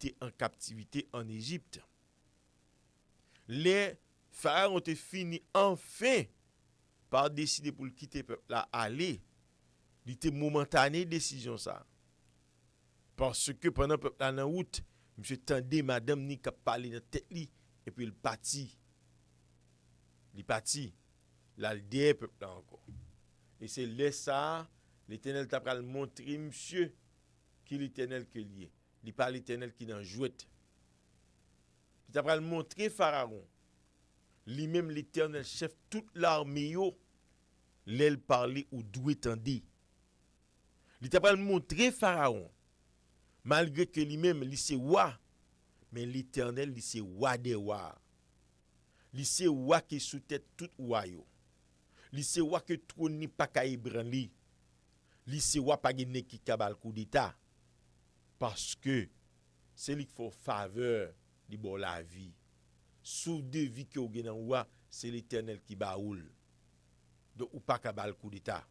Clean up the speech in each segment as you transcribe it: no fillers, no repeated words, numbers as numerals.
était en captivité en Égypte. Les pharaons ont fini enfin par décider pour le quitter le peuple là aller. Il était momentané décision ça. Parce que pendant le peuple là en route, monsieur tendait madame ni cap parler dans tête li et puis il parti. Il parti. Là le derrière peuple là encore. Et c'est là ça l'Éternel t'a pral montrer monsieur qui l'Éternel que lié. Il pas l'Éternel qui dans jouette. Il t'a pral montrer Pharaon. Lui-même l'Éternel chef toute l'armée yo. L'elle parler ou doué tendé. Il t'a pral montrer Pharaon. Malgré que lui-même il c'est roi, mais l'Éternel il c'est roi des rois. Il c'est roi qui sous tête tout roi yo. Il c'est roi que trône ni pas ka ébranler. Il c'est roi pas gagner qui kabal coup d'état. Parce que c'est lui qui fait faveur de bon la vie. Sous de vie que ou gen nan roi, c'est l'Éternel qui baoul. Donc ou pas kabal coup d'état.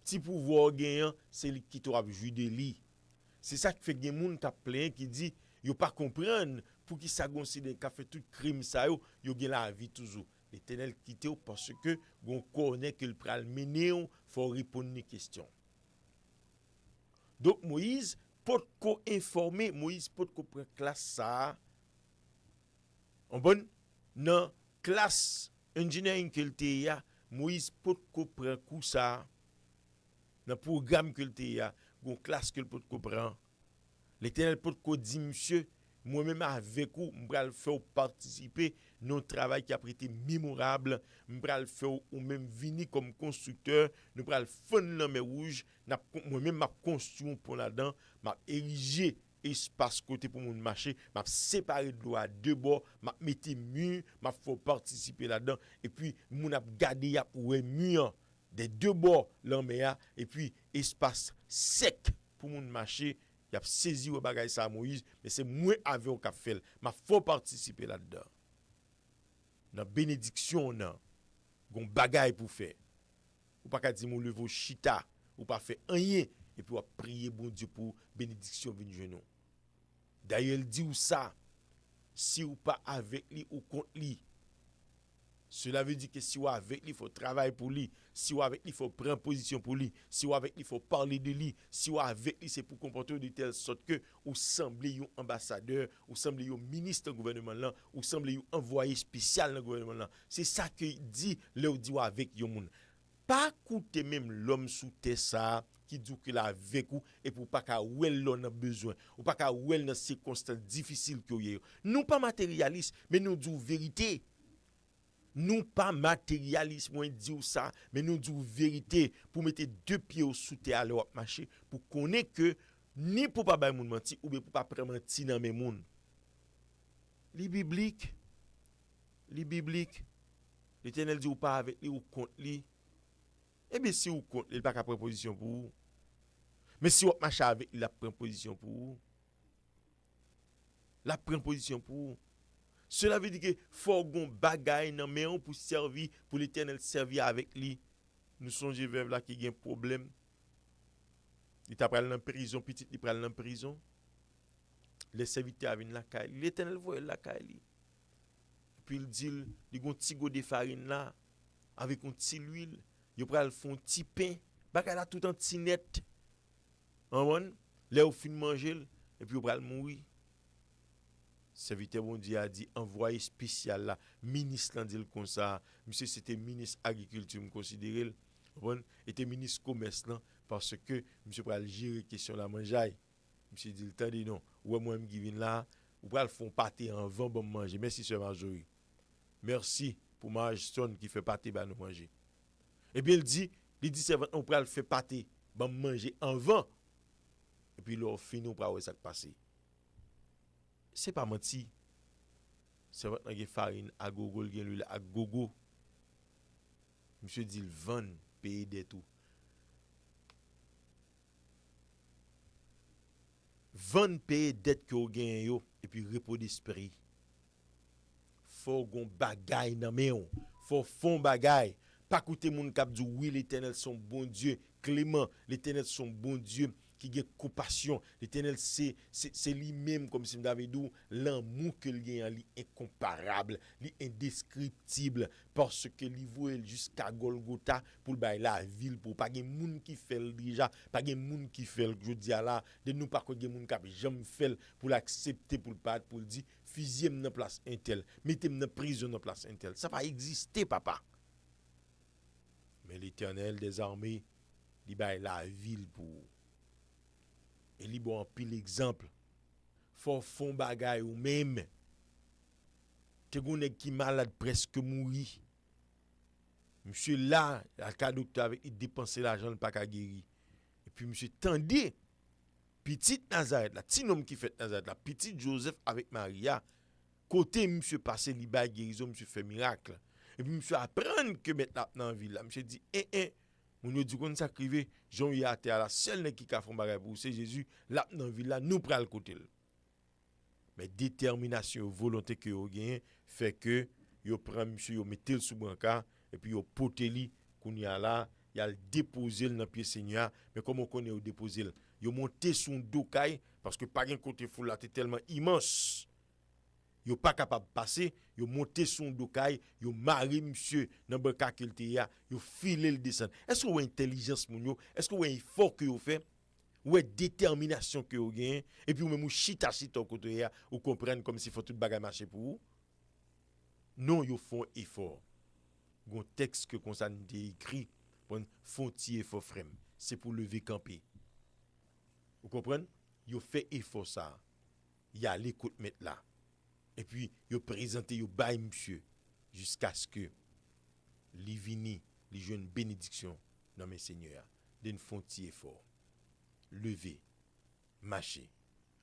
Petit pouvoir gagnant, c'est lui qui t'aura joué de lui. C'est ça qui fait que moun t'a plein qui dit yo pas comprendre pour qui ça considère qu'a fait tout crime ça yo gen la vie toujours. L'Éternel quitte parce que gon connaît que le pral mener faut répondre aux questions. Donc Moïse peut ko informer, Moïse peut ko prendre classe ça. En bonne dans classe engineering qu'il te ya, Moïse peut ko prendre coup ça. Dans programme qu'il te ya, gon classe qu'il peut ko prendre. L'Éternel peut ko dit monsieur moi-même avec vous, je vais faire participer dans un travail qui a été mémorable. Je vais faire ou même venir comme constructeur. Nous allons faire la mer rouge. Moi-même, je construis un pont là-dedans. Je érigé espace côté pour mon marché. Je séparé de l'eau à deux bords. Je mettre mur. Je faut participer là-dedans. Et puis, je vais garder pour un mur des deux bords là et puis espace sec pour mon marché. Il a saisi au bagage ça Moïse, mais c'est moi avec au cap fait. M'a faut participer là-dedans. Dans bénédiction nan, gon bagage pour faire. Ou pas ka di mon levo chita, ou pas faire rien et puis prier bon Dieu pour bénédiction venir genou. D'ailleurs il dit ou ça, si ou pas avec lui ou contre lui. Cela veut dire que si vous avec lui, il faut travailler pour lui. Si vous avec lui, il faut prendre position pour lui. Si vous avec lui, il faut parler de lui. Si vous avec lui, c'est pour comporter de telle sorte que vous semblez un ambassadeur, vous semblez un ministre du gouvernement là, vous semblez un envoyé spécial dans le gouvernement là. C'est ça que dit le dit avec yon moun. Pas coûter même l'homme sous terre ça qui dit que la avec vous et pour pas ka wel l'on a besoin ou pas ka wel dans circonstances difficiles que yo. Nous pas matérialistes, mais nous disons vérité. Nous pas matérialisme moi dire ça mais nous disons vérité pour mettre deux pieds sous terre à leur marché pour connaître que ni pour pas bay moun menti ou bien pour pas prendre menti dans mes moun. Li biblique l'Éternel dit ou pas avec lui ou contre lui. Eh bien si ou contre il pas ka prendre position pour vous. Mais si ou marche avec il a prend position pour vous. La prend position pour vous. Cela veut dire que faut gon bagay nan men pour servir pour l'Éternel servir avec lui. Nous songe veuve là qui a un problème. Il t'a pral dans prison, petit il pral dans prison. Les serviteurs viennent la caille. L'Éternel voit la caille. Puis il dit il gon petit go de farine là avec un petit huile, il pral font petit pain, bagay là tout en petit net. En bon, là au fin manger et puis il pral mourir. Serviteur bon Dieu a dit envoyé spécial là ministre là dit comme ça monsieur c'était ministre agriculture me considérer bon était ministre commerce là parce que monsieur pral gérer question la mangeaille monsieur dit le temps dit non ou moi me qui vinn là ou pral font pâté en vent bon manger merci sœur Marjorie merci pour Majeston qui fait pâté ba nous manger et bien il dit servant on pral fait pâté bon manger en vent et puis là fini on pral ça passer. C'est pas menti. C'est votre nan gen farine à gogo, gen l'huile à gogo. Monsieur dit le vend payer des tout. Vend payer dette que vous gagne yo et puis repos d'esprit. Faut gon bagay nan men yo. Faut fond bagay. Pas coûter moun k'ap di oui l'Éternel son bon Dieu, clément, l'Éternel son bon Dieu, qui a compassion. L'Éternel, c'est lui-même, comme si m'avait dit, l'amour que il a, incomparable, indescriptible, parce que il voit jusqu'à Golgotha pour la ville, pour pas de monde qui fait le déjà, pas de monde qui fait le jeudi là, de nous pas de monde qui jamais fait pour l'accepter, pour le pas, pour le dire, fusillez-moi dans place intel, mettez-moi dans prison dans place intel. Ça va exister, papa. Mais l'Éternel des armées, il a la ville pour. Et il bon pile exemple. Faut fond bagay ou même. Te gonne qui malade presque mouri. Monsieur là, le docteur avait dépensé l'argent pas qu'à guérir. Et puis monsieur tendez petit Nazareth là, petit homme qui fait Nazareth là, petit Joseph avec Maria, côté monsieur passé li ba guérison, monsieur fait miracle. Et puis monsieur apprendre que maintenant dans ville là, monsieur dit moun yo dit qu'on ça crivé Jean y a terre la seul qui ka font bagay pour c'est Jésus là dans ville là nous pral côté. Mais détermination volonté que yo gagne fait que yo prend monsieur yo mettel sous brancard et puis yo poteli qu'on y a là y a le déposer dans pied Seigneur mais comme on connaît au déposer yo monter son dokay parce que pas un côté foule là tellement immense. Yo pas capable de passer, yo monter son dokay, yo mari monsieur dans banka qu'il te ya, yo filer le descendre. Est-ce que vous intelligence moun yo, est-ce que vous effort que yo fait, ou détermination que yo gagne et puis ou même ou chita au côté ya, ou comprendre comme si faut tout bagay marcher pour vous? Non, yo font effort. Gon texte que comme ça écrit pour font ti effort frère, c'est pour lever camper. Vous comprenez? Yo fait effort ça. Y a l'écoute mettre là. Et puis, yo présenté yo bay monsieur jusqu'à ce que li vini, li jeune bénédiction dans mes seigneurs, d'une fonti effort. Lever, marcher,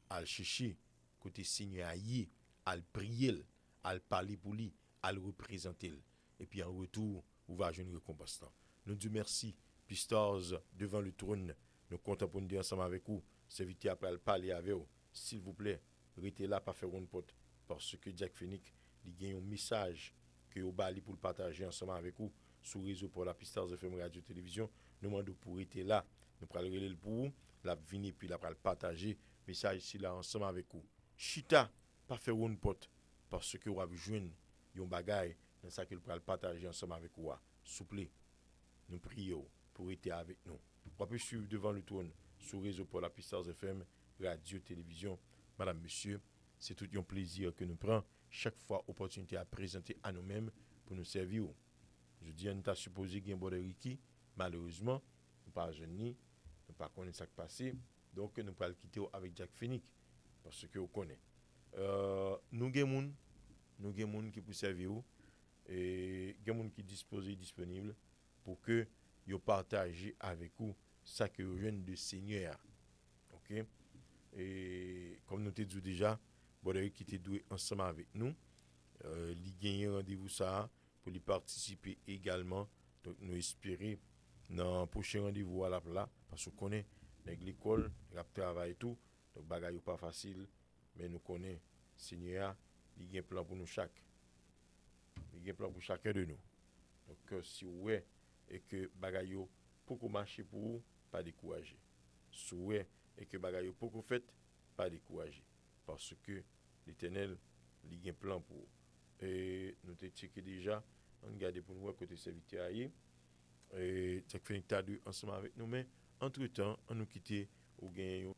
al chercher côté seigneur yi, al prier, al parler pour lui, al représenter. Et puis en retour, vous va jeune récompense. Nous disons merci, Pstars devant le trône. Nous comptons pour nous dire ensemble avec vous. Serviteur après parler avec vous. S'il vous plaît, restez là pas faire une porte. Parce que Jack Phoenix, il y a un message que vous bali pour le partager ensemble avec vous sur le réseau pour la Pstars FM Radio-Télévision. Nous demandons pour être là. Nous allons le pour vous, la venir puis la le partager. Message ici là ensemble avec vous. Chita, pas faire une porte. Parce que vous avez besoin d'un bagage dans ça que vous allez partager ensemble avec vous. S'il vous plaît, nous prions pour être avec nous. Vous pouvez suivre devant le trône sur le réseau pour la Pstars FM Radio-Télévision. Madame, monsieur, c'est tout un plaisir que nous prenons chaque fois opportunité à présenter à nous-mêmes pour nous servir. Je dis, on t'a supposé qu'il y a un bon Ricky. Malheureusement, nous ne pas jeunes, nous ne pas connaître ce qui passé. Donc, nous allons quitter avec Jack Phoenix parce que vous connaissez. Nous avons des gens qui peuvent servir et des gens qui sont disposés, disponibles pour que vous partagez avec vous ce que vous jeunes de Seigneur. OK? Et comme nous t'ai dit déjà, Boderi qui était doué ensemble avec nous, il gagne rendez-vous ça pour y participer également. Donc nous espérons dans le prochain rendez-vous à la place parce qu'on connaît l'école, le travail et tout. Donc bagaille pas facile, mais nous connaissons Seigneur, il y a un plan pour nous chaque. Il y a un plan pour chacun de nous. Donc si vous voyez et que bagaille pour marcher pour vous, pas décourager. Si vous voyez et que bagaille pour fait, pas décourager. Parce que l'Éternel, il y a un plan pour. Et nous t'ai checké déjà, on garde pour nous à côté serviteur. Et ça fait un deux ensemble avec nous, mais entre-temps, on nous quitte au gain.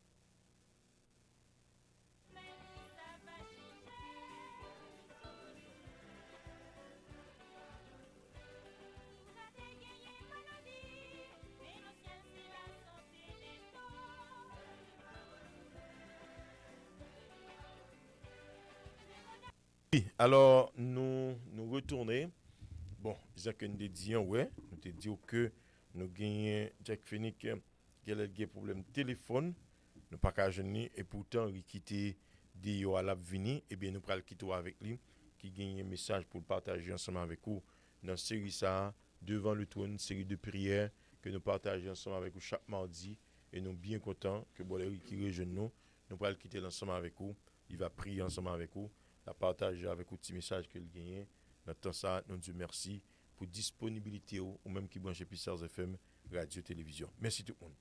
Alors, nous retournons. Bon, Jacques nous dit, ouais, nous te dit que nous gagnons Jack Phoenix qui a des problèmes de téléphone, nous pas qu'à jeûner et pourtant il quitte Dio à la venir et bien nous pral quitter avec lui qui gagne un message pour le partager ensemble avec vous dans série ça devant le trône, série de prières que nous partageons ensemble avec vous chaque mardi et nous bien contents que Boléry qui rejoigne nous pral quitter ensemble avec vous, il va prier ensemble avec vous. La partager avec vous petit message que le gagne. Dans temps ça, nous disons merci pour disponibilité ou même qui branche Pstars FM Radio Télévision. Merci tout le monde.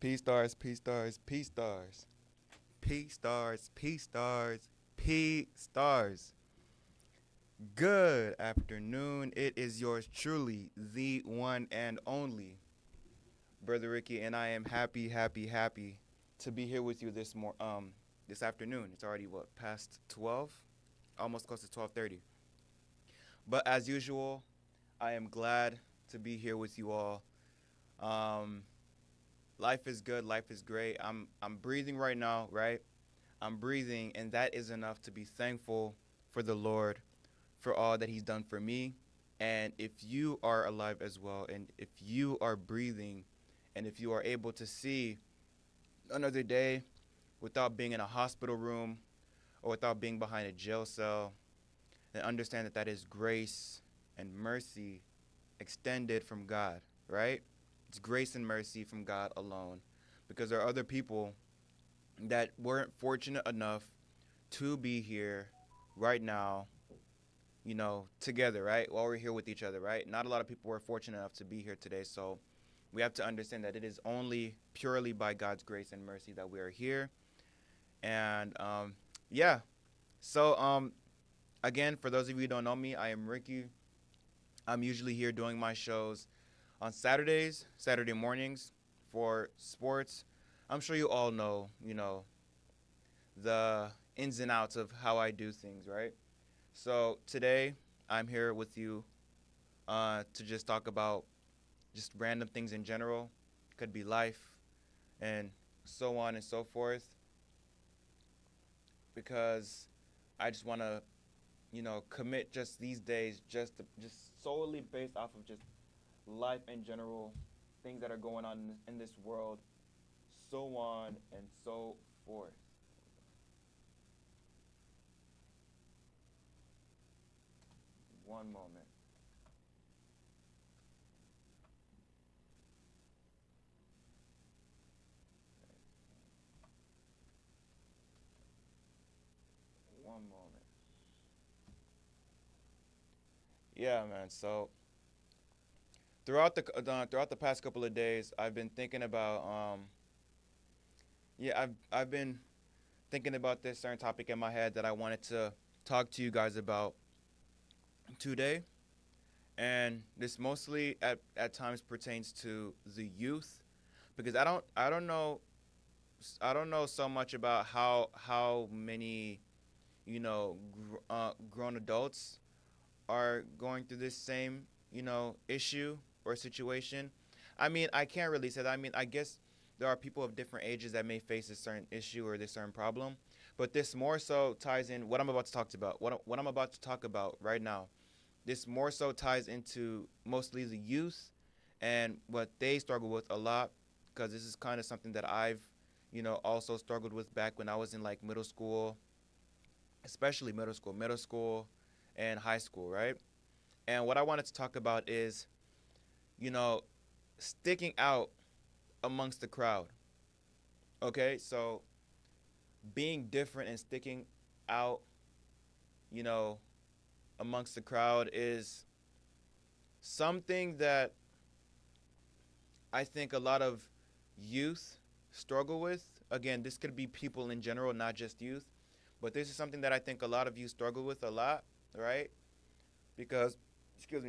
P stars, P stars, P stars. P stars, P stars, P stars. Good afternoon. It is yours truly, the one and only Brother Ricky, and I am happy, happy, happy to be here with you this afternoon. It's already past 12, almost close to 12:30. But as usual, I am glad to be here with you all. Um, Life is good. Life is great. I'm breathing right now, right? I'm breathing, and that is enough to be thankful for the Lord for all that He's done for me. And if you are alive as well, and if you are breathing, and if you are able to see another day without being in a hospital room or without being behind a jail cell, then understand that that is grace and mercy extended from God, right? It's grace and mercy from God alone, because there are other people that weren't fortunate enough to be here right now, together, right? While we're here with each other, right? Not a lot of people were fortunate enough to be here today, so we have to understand that it is only purely by God's grace and mercy that we are here. And yeah, so again, for those of you who don't know me, I am Ricky. I'm usually here doing my shows on Saturday mornings for sports. I'm sure you all know, the ins and outs of how I do things, right? So today I'm here with you to just talk about just random things in general. Could be life and so on and so forth, because I just want to, commit just these days just solely based off of just life in general, things that are going on in this world, so on and so forth. One moment. One moment. Yeah, man. So throughout the past couple of days, I've been thinking about I've been thinking about this certain topic in my head that I wanted to talk to you guys about today, and this mostly at times pertains to the youth, because I don't know so much about how many grown adults are going through this same issue or situation. I mean, I can't really say that. I mean, I guess there are people of different ages that may face a certain issue or this certain problem, but this more so ties in what I'm about to talk about. What I'm about to talk about right now. This more so ties into mostly the youth and what they struggle with a lot, because this is kind of something that I've, also struggled with back when I was in like middle school, especially middle school and high school, right? And what I wanted to talk about is, you know, sticking out amongst the crowd. Okay, so being different and sticking out, you know, amongst the crowd is something that I think a lot of youth struggle with. Again, this could be people in general, not just youth, but this is something that I think a lot of you struggle with a lot, right? Because,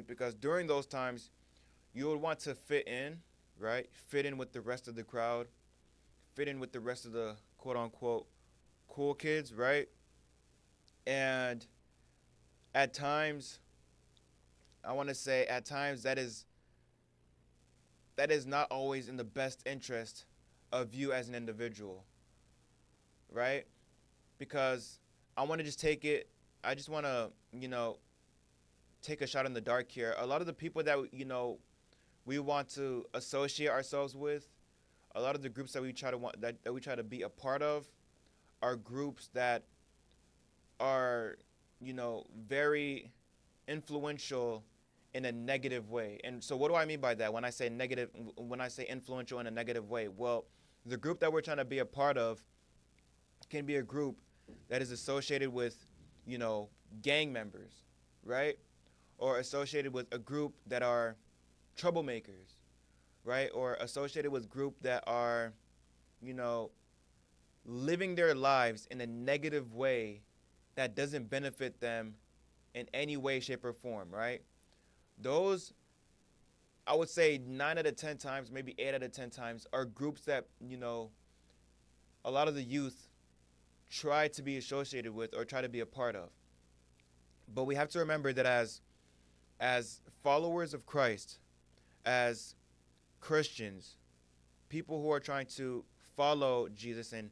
because during those times, you would want to fit in, right? Fit in with the rest of the crowd, fit in with the rest of the quote unquote cool kids, right? And at times, I want to say at times that is not always in the best interest of you as an individual, right? Because I want to just I just want to, take a shot in the dark here. A lot of the people that, we want to associate ourselves with, a lot of the groups that we try to be a part of are groups that are, very influential in a negative way. And so what do I mean by that when I say influential in a negative way? Well, the group that we're trying to be a part of can be a group that is associated with, gang members, right? Or associated with a group that are troublemakers, right? Or associated with group that are, you know, living their lives in a negative way that doesn't benefit them in any way, shape, or form, right? Those, I would say 9 out of 10 times, maybe 8 out of 10 times, are groups that, a lot of the youth try to be associated with or try to be a part of. But we have to remember that as followers of Christ, as Christians, people who are trying to follow Jesus and,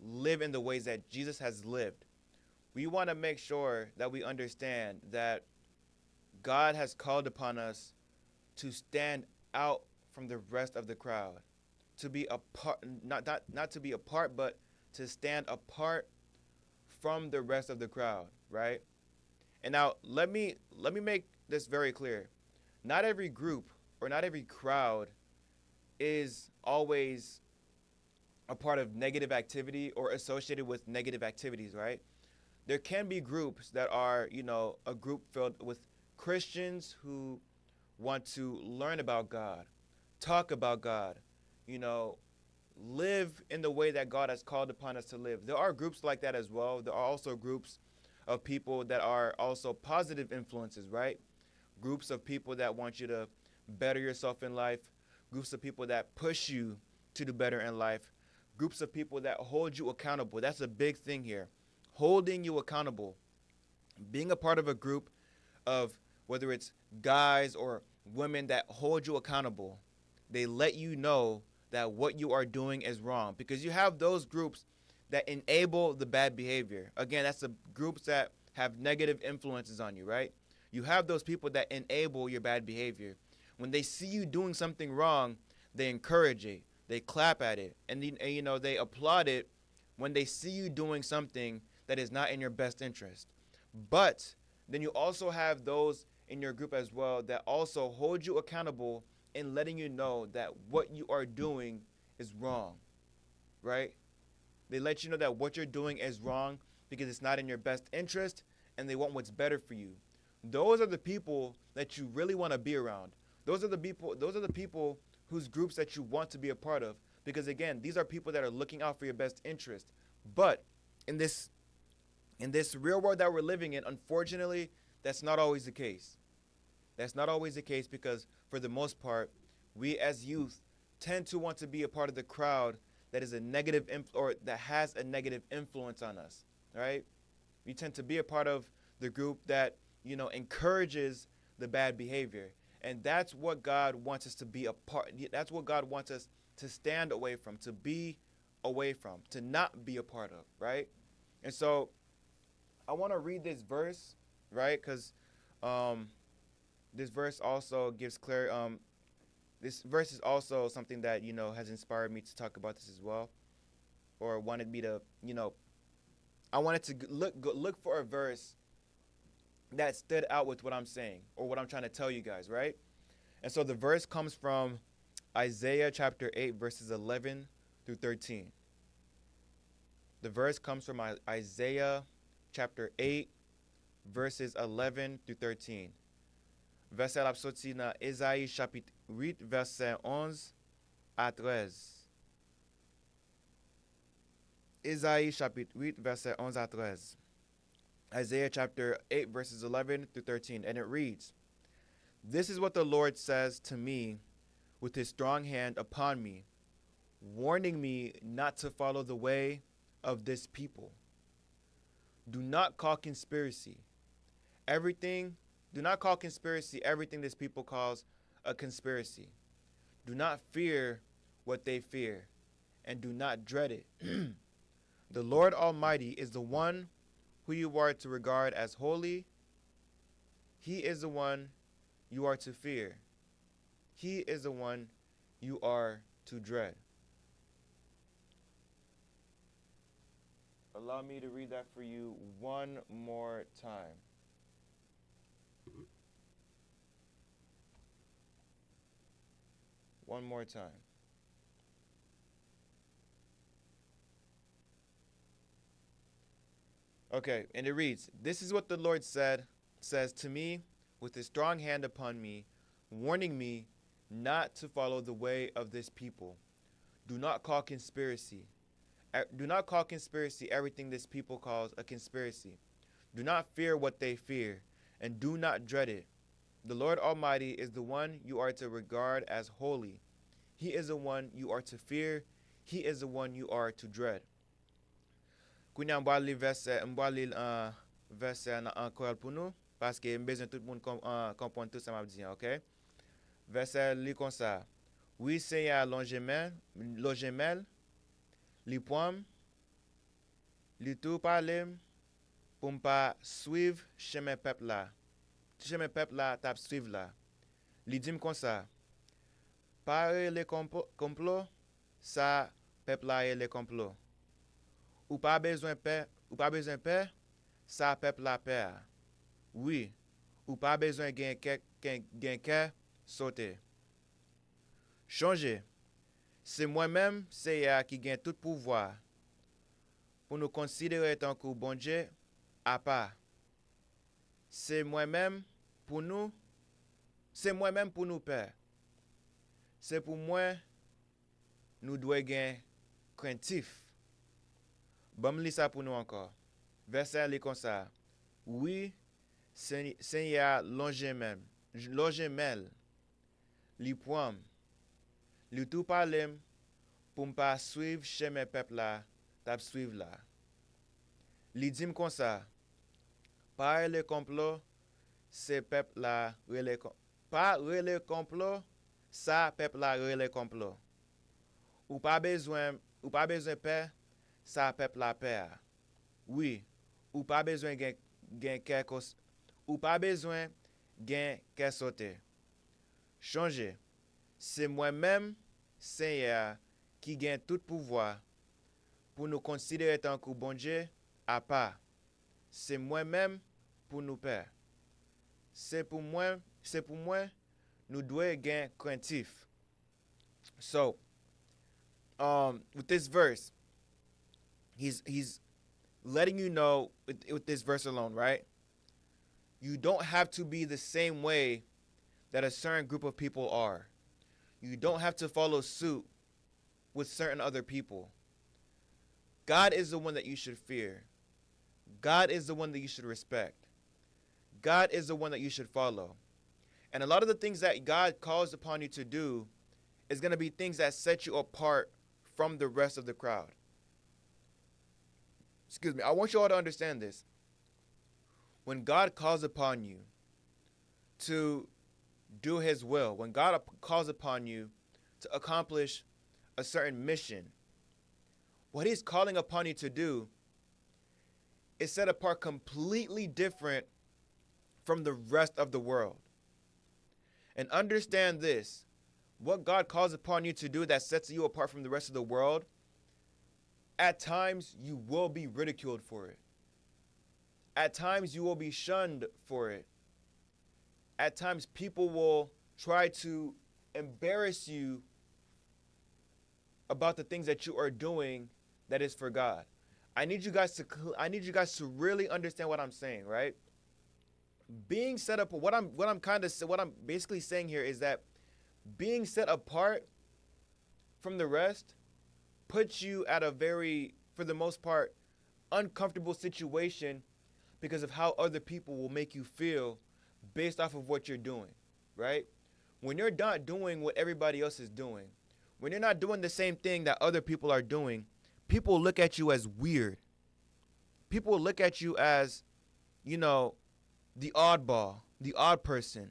live in the ways that Jesus has lived, we want to make sure that we understand that God has called upon us to stand out from the rest of the crowd, to be apart, not to be apart, but to stand apart from the rest of the crowd, right? And now let me make this very clear. Not every group or not every crowd is always a part of negative activity or associated with negative activities, right? There can be groups that are, a group filled with Christians who want to learn about God, talk about God, live in the way that God has called upon us to live. There are groups like that as well. There are also groups of people that are also positive influences, right? Groups of people that want you to better yourself in life, groups of people that push you to do better in life, groups of people that hold you accountable. That's a big thing here. Holding you accountable. Being a part of a group of whether it's guys or women that hold you accountable, they let you know that what you are doing is wrong, because you have those groups that enable the bad behavior. Again, that's the groups that have negative influences on you, right? You have those people that enable your bad behavior. When they see you doing something wrong, they encourage it, they clap at it, and they applaud it when they see you doing something that is not in your best interest. But then you also have those in your group as well that also hold you accountable in letting you know that what you are doing is wrong, right? They let you know that what you're doing is wrong because it's not in your best interest and they want what's better for you. Those are the people that you really want to be around. Those are the people whose groups that you want to be a part of, because again, these are people that are looking out for your best interest. But in this real world that we're living in, unfortunately, that's not always the case. That's not always the case because for the most part, we as youth tend to want to be a part of the crowd that is a negative or that has a negative influence on us, right? We tend to be a part of the group that, encourages the bad behavior. And that's what God wants us to be a part. That's what God wants us to stand away from, to be away from, to not be a part of, right? And so I want to read this verse, right? Because this verse also gives clear. This verse is also something that has inspired me to talk about this as well, or wanted me to I wanted to look for a verse that stood out with what I'm saying or what I'm trying to tell you guys, right? And so the verse comes from Isaiah chapter 8 verses 11 through 13. The verse comes from Isaiah chapter 8 verses 11 through 13. Verset la sorti dans Ésaïe chapitre 8 verset 11 à 13. Ésaïe chapitre 8 verset 11 à 13. Isaiah chapter 8 verses 11 through 13, and it reads, "This is what the Lord says to me with his strong hand upon me, warning me not to follow the way of this people. Do not call conspiracy everything this people calls a conspiracy. Do not fear what they fear, and do not dread it. The Lord Almighty is the one who you are to regard as holy. He is the one you are to fear. He is the one you are to dread." Allow me to read that for you one more time. One more time. Okay, and it reads, "This is what the Lord says to me with his strong hand upon me, warning me not to follow the way of this people. Do not call conspiracy. Do not call conspiracy everything this people calls a conspiracy. Do not fear what they fear, and do not dread it. The Lord Almighty is the one you are to regard as holy. He is the one you are to fear. He is the one you are to dread. Kounya m'ba li verset encore pour nous parce que besoin tout le monde comprendre tout ça m'a dit, OK? Verset li comme ça. Oui, Seigneur logement, li pomme, li tout parler pour m'pas suivre chemin peuple là. Chemin peuple là t'a suivre là. Li dit comme ça. Pare les complots, ça peuple là et les complots. Ou pas besoin paix, ça peuple la paix. Oui, ou pas besoin gain sauter. Changer. C'est moi-même, c'est qui gagne tout pouvoir. Pour nous considérer tant que bon Dieu à part. C'est moi-même pour nous Père. C'est pour moi nous devons gagner craintif. Bon, lis ça pour nous encore. Verset est comme ça. Oui, Seigneur logement, li pomme, li tout parlem pour pas suivre chemin peuple là, t'a suivre là. Li dit comme ça. Pas le complot, c'est peuple là, pas le complot, ça peuple là le complot. Ou pas besoin paix, ça peuple la paix. Oui, ou pas besoin gain quelque ou pas besoin gain quelque sauter. Changer. C'est moi-même, Seigneur, qui gagne tout pouvoir pour nous considérer tant que bon Dieu à part. C'est moi-même pour nous père. C'est pour moi, nous devons gagner craintif. So, with this verse, he's letting you know with this verse alone, right? You don't have to be the same way that a certain group of people are. You don't have to follow suit with certain other people. God is the one that you should fear. God is the one that you should respect. God is the one that you should follow. And a lot of the things that God calls upon you to do is going to be things that set you apart from the rest of the crowd. Excuse me. I want you all to understand this. When God calls upon you to do his will, when God calls upon you to accomplish a certain mission, what he's calling upon you to do is set apart completely different from the rest of the world. And understand this, what God calls upon you to do that sets you apart from the rest of the world, at times you will be ridiculed for it. At times you will be shunned for it. At times people will try to embarrass you about the things that you are doing that is for God. I need you guys to really understand what I'm saying, right? Being set up, what I'm basically saying here is that being set apart from the rest puts you at a very, for the most part, uncomfortable situation because of how other people will make you feel based off of what you're doing, right? When you're not doing what everybody else is doing, when you're not doing the same thing that other people are doing, people look at you as weird. People look at you as, the oddball, the odd person.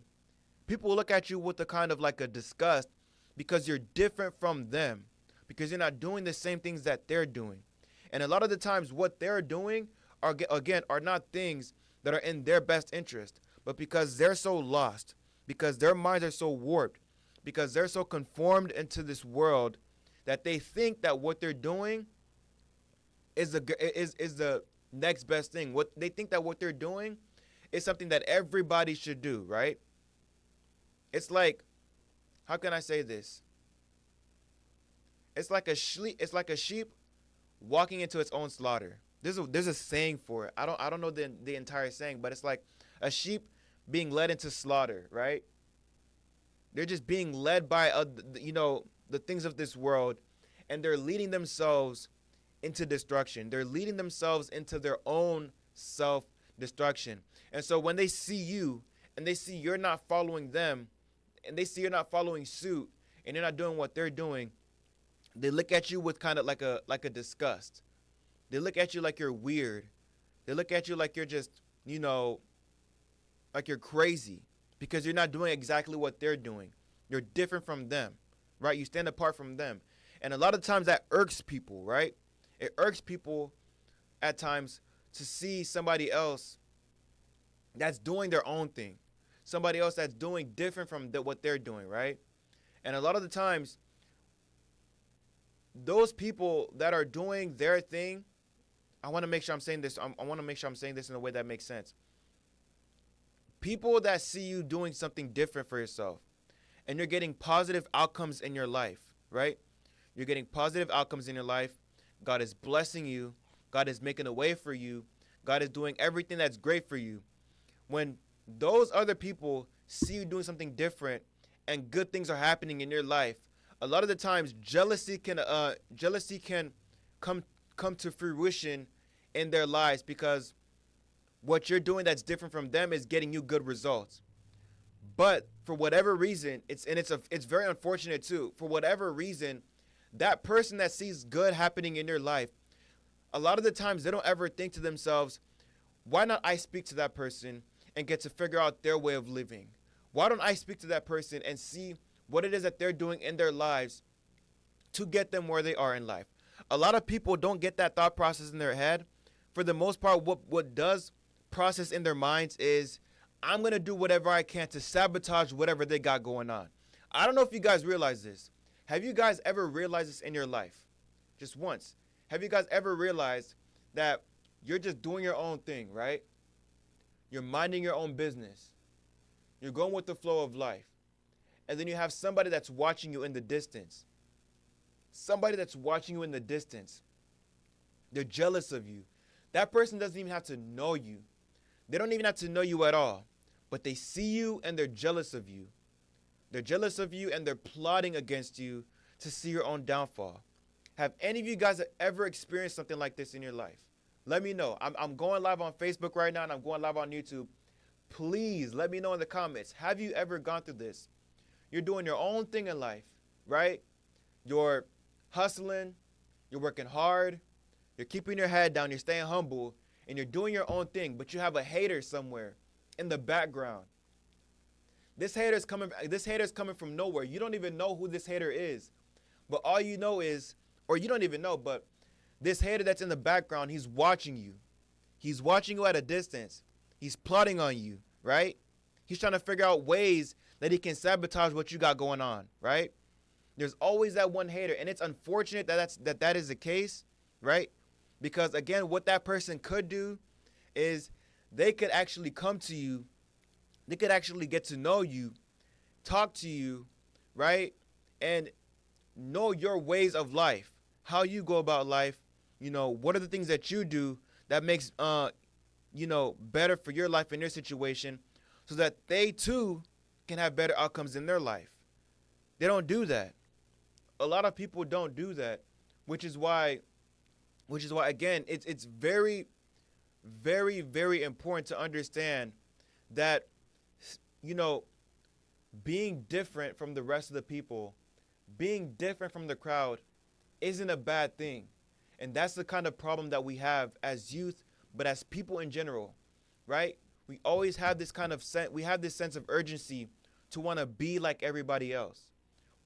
People look at you with a kind of like a disgust because you're different from them, because you're not doing the same things that they're doing. And a lot of the times what they're doing are not things that are in their best interest, but because they're so lost, because their minds are so warped, because they're so conformed into this world that they think that what they're doing is the next best thing. What they think that what they're doing is something that everybody should do, right? It's like, how can I say this? It's like a sheep walking into its own slaughter. There's a saying for it. I don't know the entire saying, but it's like a sheep being led into slaughter, right? They're just being led by the things of this world, and they're leading themselves into destruction. They're leading themselves into their own self-destruction. And so when they see you and they see you're not following them, and they see you're not following suit, and you're not doing what they're doing, they look at you with kind of like a disgust. They look at you like you're weird. They look at you like you're just, like you're crazy because you're not doing exactly what they're doing. You're different from them, right? You stand apart from them. And a lot of times that irks people, right? It irks people at times to see somebody else that's doing their own thing. Somebody else that's doing different from what they're doing, right? And a lot of the times, those people that are doing their thing, I want to make sure I'm saying this. I want to make sure I'm saying this in a way that makes sense. People that see you doing something different for yourself, and you're getting positive outcomes in your life, right? You're getting positive outcomes in your life. God is blessing you. God is making a way for you. God is doing everything that's great for you. When those other people see you doing something different and good things are happening in your life, a lot of the times jealousy can come to fruition in their lives because what you're doing that's different from them is getting you good results. But for whatever reason, it's very unfortunate too. For whatever reason, that person that sees good happening in your life, a lot of the times they don't ever think to themselves, why not I speak to that person and get to figure out their way of living? Why don't I speak to that person and see what it is that they're doing in their lives to get them where they are in life? A lot of people don't get that thought process in their head. For the most part, what does process in their minds is, I'm going to do whatever I can to sabotage whatever they got going on. I don't know if you guys realize this. Have you guys ever realized this in your life? Just once. Have you guys ever realized that you're just doing your own thing, right? You're minding your own business. You're going with the flow of life. And then you have somebody that's watching you in the distance. Somebody that's watching you in the distance. They're jealous of you. That person doesn't even have to know you. They don't even have to know you at all. But they see you and they're jealous of you. They're jealous of you and they're plotting against you to see your own downfall. Have any of you guys ever experienced something like this in your life? Let me know. I'm going live on Facebook right now and I'm going live on YouTube. Please let me know in the comments. Have you ever gone through this? You're doing your own thing in life, right? You're hustling. You're working hard. You're keeping your head down. You're staying humble. And you're doing your own thing. But you have a hater somewhere in the background. This hater's coming from nowhere. You don't even know who this hater is. But all you know is, or you don't even know, but this hater that's in the background, he's watching you. He's watching you at a distance. He's plotting on you, right? He's trying to figure out ways that he can sabotage what you got going on, right? There's always that one hater, and it's unfortunate that is the case, right? Because again, what that person could do is they could actually come to you. They could actually get to know you, talk to you, right? And know your ways of life, how you go about life. What are the things that you do that makes, better for your life and your situation so that they too can have better outcomes in their life. They don't do that. A lot of people don't do that, which is why again, it's very, very, very important to understand that, being different from the rest of the people, being different from the crowd isn't a bad thing. And that's the kind of problem that we have as youth, but as people in general, right? We always have this kind of sense of urgency to want to be like everybody else.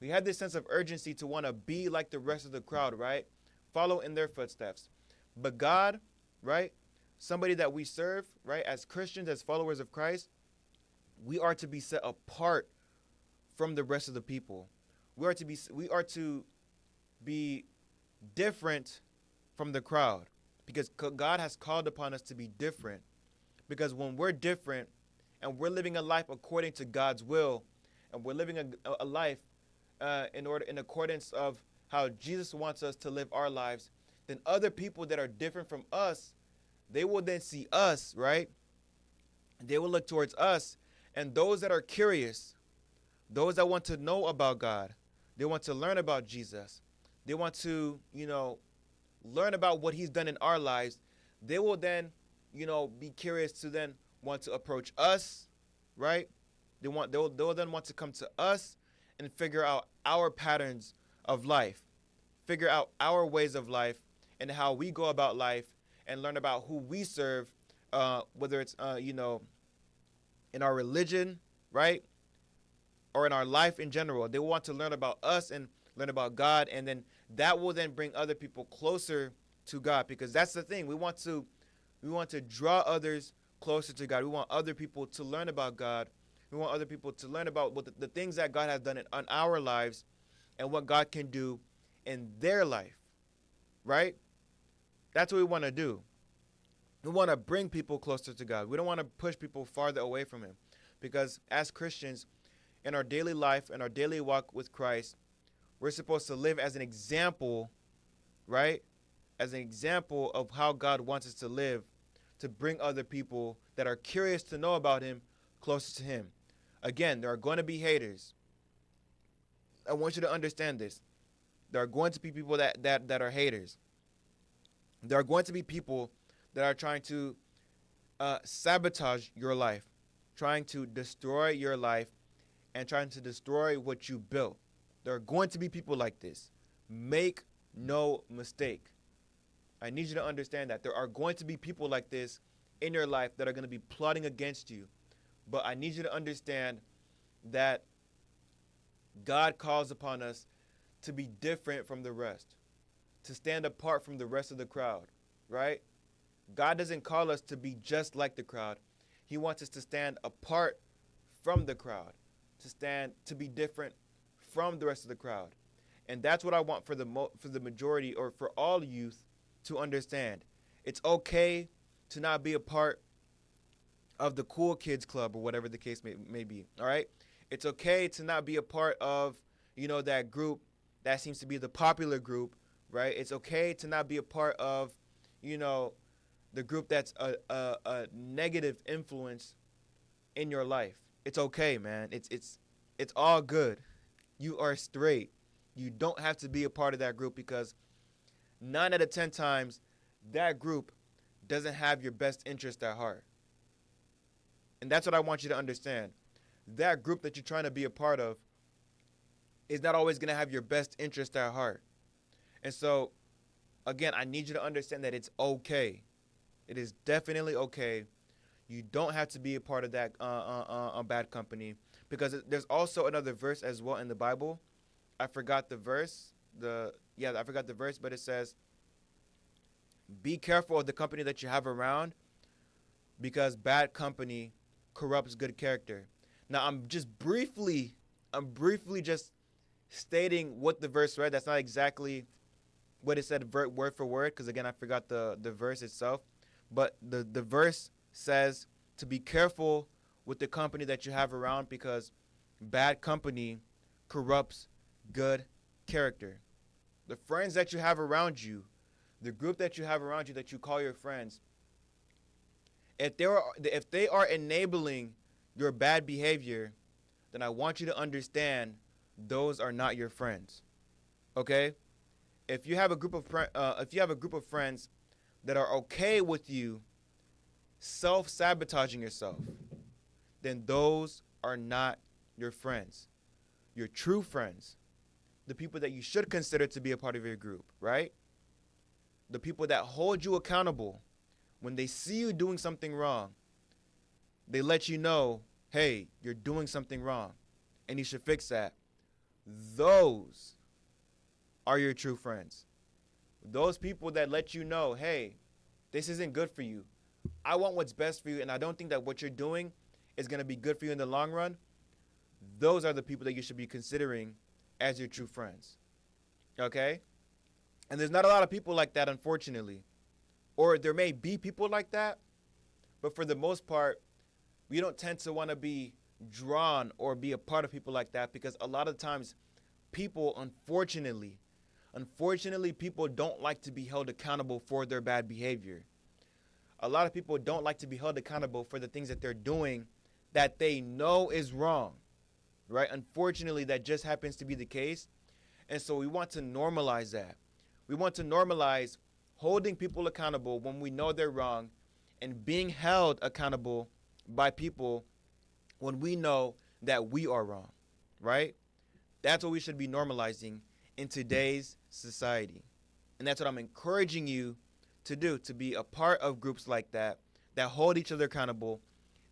We have this sense of urgency to want to be like the rest of the crowd, right? Follow in their footsteps. But God, right? Somebody that we serve, right? As Christians, as followers of Christ, we are to be set apart from the rest of the people. We are to be different from the crowd because God has called upon us to be different. Because when we're different and we're living a life according to God's will, and we're living a life in accordance of how Jesus wants us to live our lives, then other people that are different from us, they will then see us, right? They will look towards us. And those that are curious, those that want to know about God, they want to learn about Jesus, they want to, learn about what he's done in our lives, they will then, be curious to then want to approach us, right? They'll then want to come to us and figure out our patterns of life, figure out our ways of life and how we go about life, and learn about who we serve, whether it's in our religion, right, or in our life in general. They want to learn about us and learn about God, and then that will then bring other people closer to God, because that's the thing. We want to draw others closer to God. We want other people to learn about God. We want other people to learn about what the things that God has done in our lives and what God can do in their life, right? That's what we want to do. We want to bring people closer to God. We don't want to push people farther away from him, because as Christians, in our daily life, in our daily walk with Christ, we're supposed to live as an example, right? As an example of how God wants us to live, to bring other people that are curious to know about him closer to him. Again, there are going to be haters. I want you to understand this. There are going to be people that are haters. There are going to be people that are trying to sabotage your life, trying to destroy your life, and trying to destroy what you built. There are going to be people like this. Make no mistake. I need you to understand that there are going to be people like this in your life that are going to be plotting against you. But I need you to understand that God calls upon us to be different from the rest, to stand apart from the rest of the crowd, right? God doesn't call us to be just like the crowd. He wants us to stand apart from the crowd, to be different from the rest of the crowd. And that's what I want for the majority, or for all youth, to understand. It's okay to not be a part of the cool kids club, or whatever the case may be, all right? It's okay to not be a part of, that group that seems to be the popular group, right? It's okay to not be a part of, the group that's a negative influence in your life. It's okay, man. It's all good. You are straight. You don't have to be a part of that group, because 9 out of 10 times that group doesn't have your best interest at heart. And that's what I want you to understand. That group that you're trying to be a part of is not always going to have your best interest at heart. And so, again, I need you to understand that it's okay. It is definitely okay. You don't have to be a part of that bad company, because there's also another verse as well in the Bible. I forgot the verse. I forgot the verse, but it says, "Be careful of the company that you have around, because bad company corrupts good character." Now, I'm briefly just stating what the verse read. That's not exactly what it said word for word, because again, I forgot the verse itself. But the verse says to be careful with the company that you have around, because bad company corrupts good character. The friends that you have around you, the group that you have around you that you call your friends, if they are enabling your bad behavior, then I want you to understand those are not your friends. Okay? If you have a group of friends that are okay with you self-sabotaging yourself, then those are not your friends. Your true friends, the people that you should consider to be a part of your group, right? The people that hold you accountable. When they see you doing something wrong, they let you know, hey, you're doing something wrong, and you should fix that. Those are your true friends. Those people that let you know, hey, this isn't good for you. I want what's best for you, and I don't think that what you're doing is going to be good for you in the long run. Those are the people that you should be considering as your true friends. Okay? And there's not a lot of people like that, unfortunately. Or there may be people like that, but for the most part, we don't tend to want to be drawn or be a part of people like that, because a lot of times people, unfortunately, people don't like to be held accountable for their bad behavior. A lot of people don't like to be held accountable for the things that they're doing that they know is wrong, right? Unfortunately, that just happens to be the case. And so we want to normalize that. We want to normalize holding people accountable when we know they're wrong and being held accountable by people when we know that we are wrong, right? That's what we should be normalizing in today's society. And that's what I'm encouraging you to do, to be a part of groups like that, that hold each other accountable,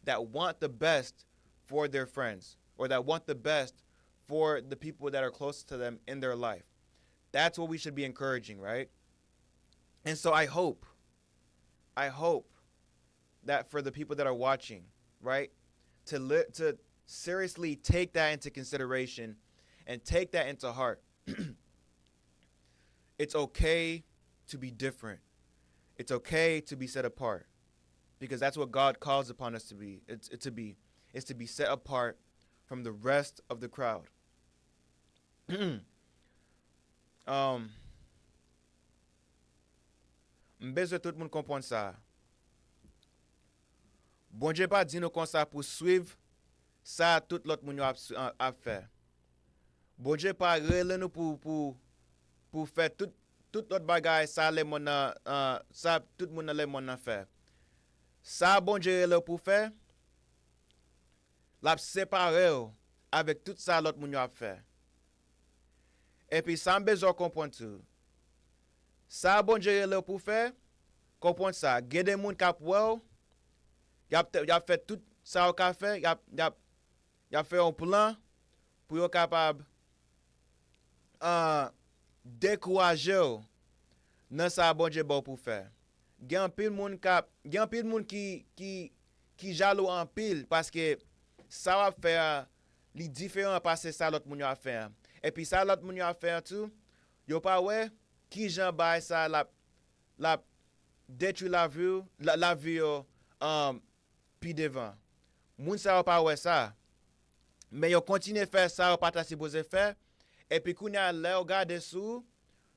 that want the best for their friends, or that want the best for the people that are close to them in their life. That's what we should be encouraging, right? And so I hope that for the people that are watching, right, to seriously take that into consideration and take that into heart. It's okay to be different. It's okay to be set apart, because that's what God calls upon us to be. It's to be set apart from the rest of the crowd. M'besoin tout le monde comprendre ça. Bon Dieu pas dit nous comme ça pour suivre ça tout l'autre monde a fait. Bon Dieu pas relé nous pour faire tout l'autre bagaille ça les monde ça tout monde les monde a fait. Ça bon Dieu relé pour faire l'a séparer avec tout ça l'autre monde a fait. Et puis ça besoin comprendre tout. Ça bon Dieu relé pour faire comprendre ça. Gè des monde cap well, y a fait tout ça au café, y a fait un plan pour être capable décourager dans ça bon Dieu bon pour faire. Gen pile moun qui jaloux en pile parce que ça va faire li différent parce que ça l'autre moun a faire. Et puis ça l'autre moun a faire tout, yo pas ouais qui jan bay ça la détruit la vie puis devant. Moun ça pas ouais ça. Mais yo continue faire ça ou pas ta supposé faire. Et puis kounya là regarder sous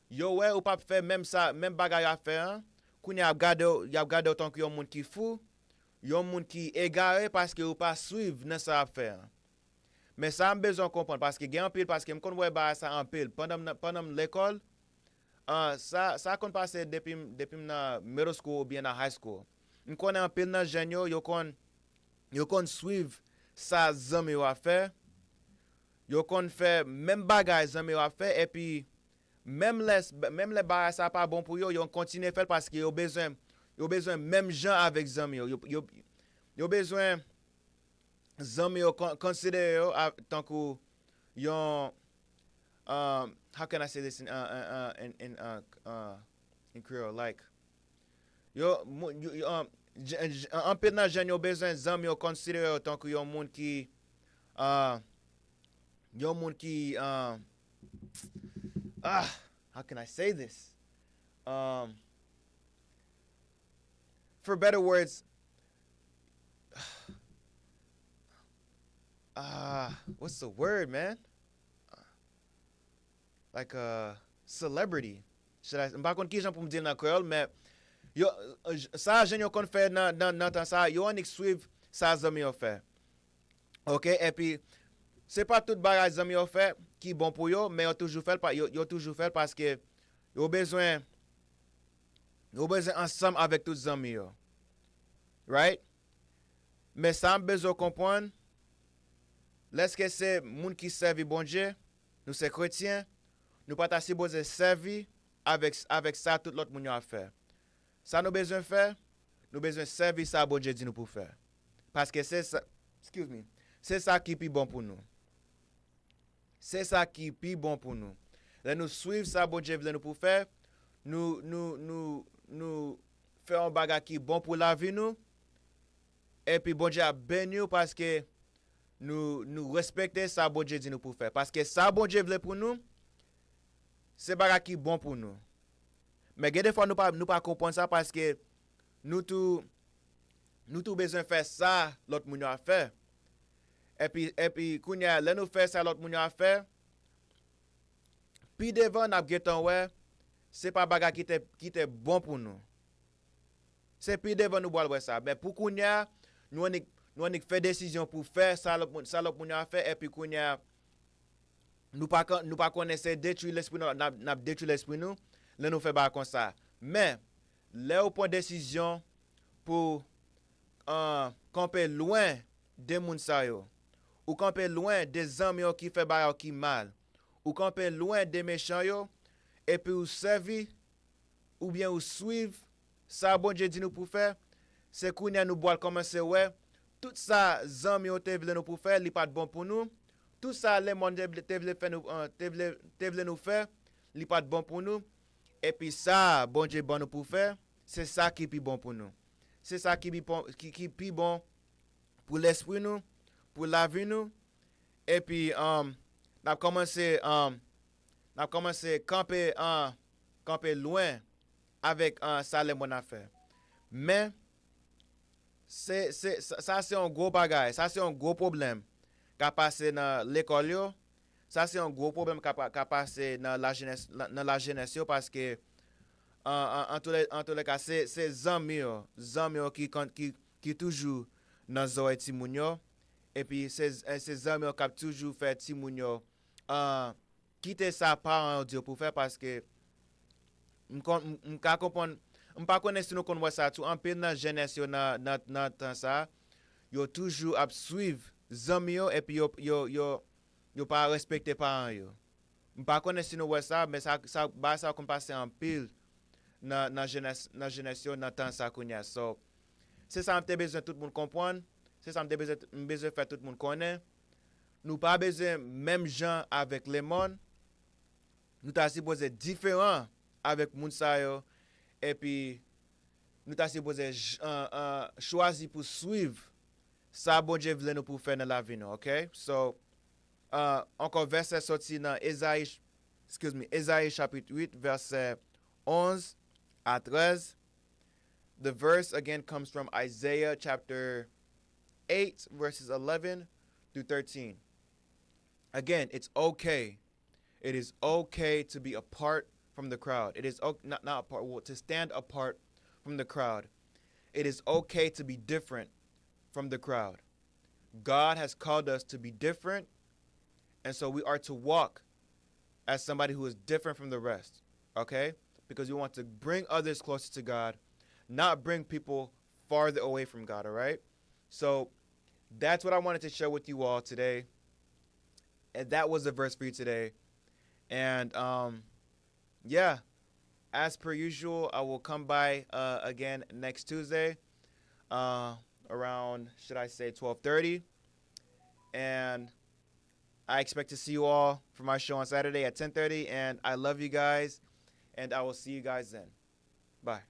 yo ouais ou pas faire même ça même bagay à faire. Kounya regarder autant que yon moun qui fou, yon moun qui égaré parce que ou pas suivre dans ça affaire. Mais ça me besoin comprendre parce que gen en pile parce que me kon ouais ba ça en pile pendant l'école ça kon passe depuis na middle school ou bien na high school. Me connais en pile nan jeune yo kon suivre ça zami yo a faire. Yo kon fait même bagay zami yo a faire et puis même les bagay ça pas bon pour yo continue faire parce que yo besoin même gens avec zami yo besoin zami yo consider yo tant que yon how can I say this in Creole, like yo en peu nan jeune yo besoin zami yo consider yo tant que yon moun ki how can I say this? For better words, what's the word, man? Like a celebrity. Should I? M'pa kon ki jan pou m'dire nan Creole, mais yo ça jen yo kon fè nan tan ça, yo anik suivre ça zami yo fè. OK? Et puis c'est pas tout bagay zami yo fè qui bon pour yo, mais yo toujours fait parce que yo besoin ensemble avec tout zami yo. Right? Mais ça m besoin comprendre. Est-ce que c'est moun qui servi bon Dieu, nous c'est chrétiens, nous pas ta supposé servir avec ça tout l'autre moun yo a faire. Ça nous besoin faire, nous besoin servir ça bon Dieu dit nous pour faire. Parce que c'est ça, c'est ça qui est bon pour nous. C'est ça qui est bon pour nous. Là nous suivre ça bon Dieu veut nous pour faire, nous faire un bagage qui est bon pour la vie nous. Et puis bon Dieu a béni parce que nous respecter ça bon Dieu dit nous pour faire parce que ça bon Dieu veut pour nous c'est bagage qui bon pour nous. Mais des fois nous pas comprendre ça parce que nous tout besoin faire ça l'autre moun a fait. Et puis kounya là nous faire ça l'autre moun a fait. Puis devant n'a geton ouais, c'est pas bagage qui était bon pour nous. C'est puis devant nous boire ouais ça. Mais pour kounya nous on fait décision pour faire ça l'autre moun a fait et puis kounya nous pas connaître détruire l'esprit nous n'a détruire l'esprit nous là nous fait pas comme ça mais là au point décision pour camper loin des moun sa yo ou camper loin des amis yo qui fait ba qui mal ou camper loin des méchants yo et puis ou servir ou bien ou suivre ça bon Dieu dit nous pour faire c'est qu'on nous boire commencer ouais tout ça amis yo te vle nous pour faire li pas bon pour nous tout ça les monde te vle faire nous te vle nous faire li pas bon pour nous et puis ça bon Dieu bon nous pour faire c'est ça qui est bon pour nous c'est ça qui est bon pour l'esprit nous pour la vie nous et puis n'a commencé camper camper loin avec ça les mon affaire mais ça c'est un gros bagage ça c'est un gros problème qu'a passé dans l'école yo ça c'est un gros problème qu'a passé dans la jeunesse yo parce que en tous les cas c'est amis qui toujours dans zoé ti moun yo et puis ces amis qui toujours fait ti moun yo quitter sa parent Dieu pour faire parce que m'ka comprendre m'pa connaître si nous connait ça tout en pile dans jeunesse yo dans temps ça yo toujours à suivre zami yo et puis yo pas respecter parents yo m'pa connaître si nous ça mais ça comme passer en pile dans jeunesse yo dans temps ça konya so c'est ça m'te besoin tout le monde comprendre c'est ça m'te besoin faire tout le monde connaît nous pas besoin même gens avec les monde nous t'a supposé différent avec moun sa yo et puis nous t'a supposé choisir pour suivre ça bon Dieu veut nous pour faire dans la vie nous OK so encore verset sorti dans Ésaïe chapitre 8 verset 11 à 13 the verse again comes from Isaiah chapter 8 verses 11 through 13 again it's okay it is okay to be apart from the crowd. It is not apart, well, to stand apart from the crowd. It is okay to be different from the crowd. God has called us to be different, and so we are to walk as somebody who is different from the rest, okay? Because we want to bring others closer to God, not bring people farther away from God, all right? So that's what I wanted to share with you all today. And that was the verse for you today. And yeah, as per usual, I will come by again next Tuesday around, should I say, 12:30. And I expect to see you all for my show on Saturday at 10:30. And I love you guys, and I will see you guys then. Bye.